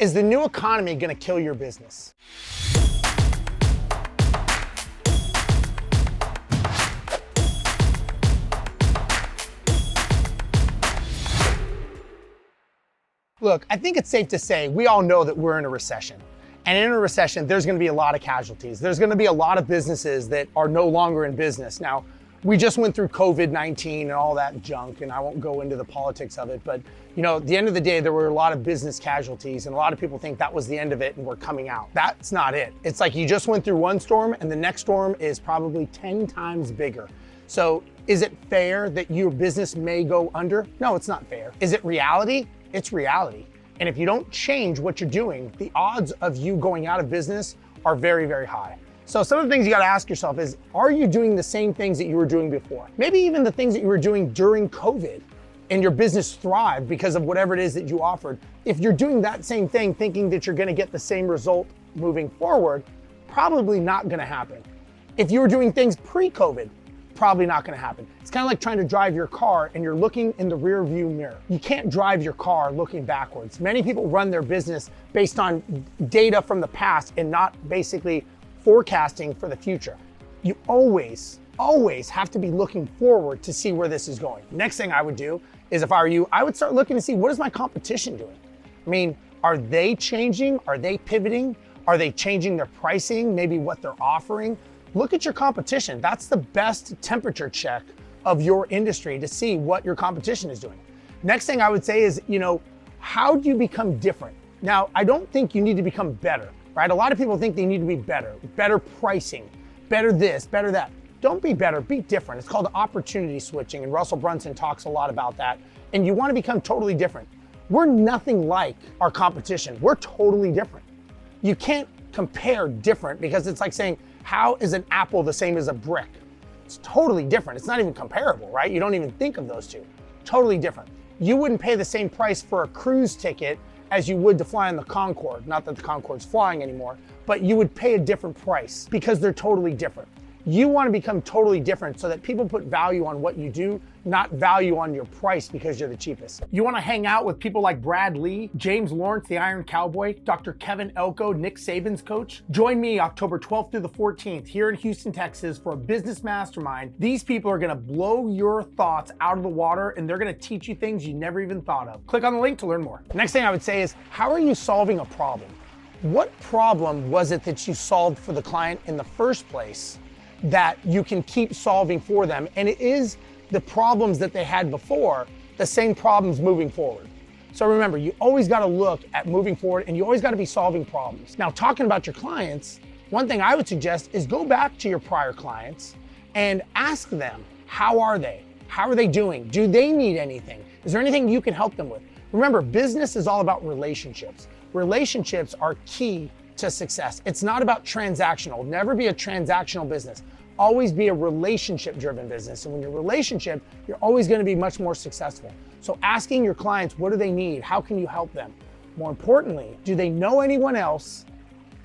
Is the new economy gonna kill your business? Look, I think it's safe to say we all know that we're in a recession. And in a recession, there's gonna be a lot of casualties. There's gonna be a lot of businesses that are no longer in business. Now, we just went through COVID-19 and all that junk, and I won't go into the politics of it, but at the end of the day, there were a lot of business casualties, and a lot of people think that was the end of it and we're coming out. That's not it. It's like you just went through one storm and the next storm is probably 10 times bigger. So is it fair that your business may go under? No, it's not fair. Is it reality? It's reality. And if you don't change what you're doing, the odds of you going out of business are very, very high. So some of the things you gotta ask yourself is, are you doing the same things that you were doing before? Maybe even the things that you were doing during COVID and your business thrived because of whatever it is that you offered. If you're doing that same thing thinking that you're gonna get the same result moving forward, probably not gonna happen. If you were doing things pre-COVID, probably not gonna happen. It's kind of like trying to drive your car and you're looking in the rear view mirror. You can't drive your car looking backwards. Many people run their business based on data from the past and not basically forecasting for the future. You always have to be looking forward to see where this is going. Next thing I would do is, if I were you, I would start looking to see, what is my competition doing? I mean, are they changing? Are they pivoting? Are they changing their pricing? Maybe what they're offering? Look at your competition. That's the best temperature check of your industry to see what your competition is doing. Next thing I would say is, how do you become different? Now, I don't think you need to become better. Right? A lot of people think they need to be better pricing, better this, better that. Don't be better, be different. It's called opportunity switching, and Russell Brunson talks a lot about that. And you want to become totally different. We're nothing like our competition. We're totally different. You can't compare different, because it's like saying, how is an apple the same as a brick? It's totally different. It's not even comparable, right? You don't even think of those two. Totally different. You wouldn't pay the same price for a cruise ticket as you would to fly on the Concorde. Not that the Concorde's flying anymore, but you would pay a different price because they're totally different. You want to become totally different so that people put value on what you do, not value on your price because you're the cheapest. You want to hang out with people like Brad Lee, James Lawrence, the Iron Cowboy, Dr. Kevin Elko, Nick Saban's coach? Join me October 12th through the 14th here in Houston, Texas for a business mastermind. These people are going to blow your thoughts out of the water, and they're going to teach you things you never even thought of. Click on the link to learn more. Next thing I would say is, how are you solving a problem? What problem was it that you solved for the client in the first place that you can keep solving for them? And it is the problems that they had before, the same problems moving forward. So remember, you always got to look at moving forward, and you always got to be solving problems. Now, talking about your clients, one thing I would suggest is go back to your prior clients and ask them, how are they? How are they doing? Do they need anything? Is there anything you can help them with? Remember, business is all about relationships. Relationships are key to success. It's not about transactional. Never be a transactional business. Always be a relationship-driven business. And when you're relationship, you're always going to be much more successful. So asking your clients, what do they need? How can you help them? More importantly, do they know anyone else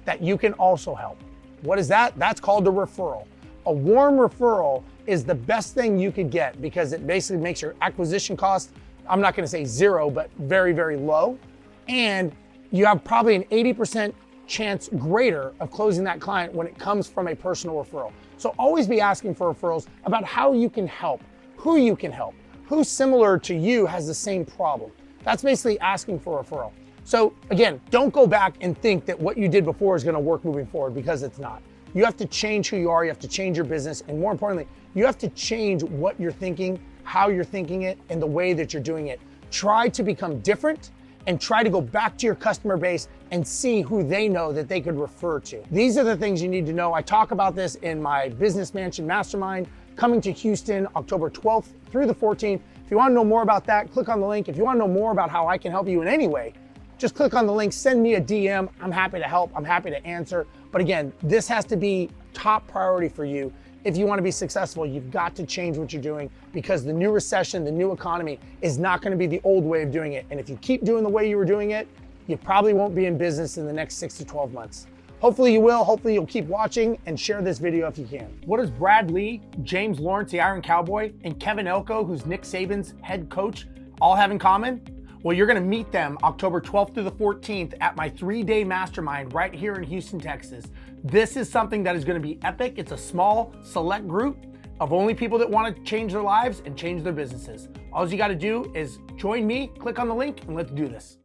that you can also help? What is that? That's called a referral. A warm referral is the best thing you could get, because it basically makes your acquisition cost, I'm not going to say zero, but very, very low. And you have probably an 80% chance greater of closing that client when it comes from a personal referral. So always be asking for referrals about how you can help, who you can help, who similar to you has the same problem. That's basically asking for a referral. So again, don't go back and think that what you did before is going to work moving forward, because it's not. You have to change who you are, you have to change your business, and more importantly, you have to change what you're thinking, how you're thinking it, and the way that you're doing it. Try to become different, and try to go back to your customer base and see who they know that they could refer to. These are the things you need to know. I talk about this in my Business Mansion Mastermind coming to Houston October 12th through the 14th. If you want to know more about that, click on the link. If you want to know more about how I can help you in any way, just click on the link, send me a DM. I'm happy to help, I'm happy to answer. But again, this has to be top priority for you. If you want to be successful, you've got to change what you're doing, because the new recession, the new economy is not going to be the old way of doing it. And if you keep doing the way you were doing it, you probably won't be in business in the next 6 to 12 months. Hopefully you will. Hopefully you'll keep watching and share this video if you can. What does Brad Lee, James Lawrence, the Iron Cowboy, and Kevin Elko, who's Nick Saban's head coach, all have in common? Well, you're gonna meet them October 12th through the 14th at my 3-day mastermind right here in Houston, Texas. This is something that is gonna be epic. It's a small, select group of only people that wanna change their lives and change their businesses. All you gotta do is join me, click on the link, and let's do this.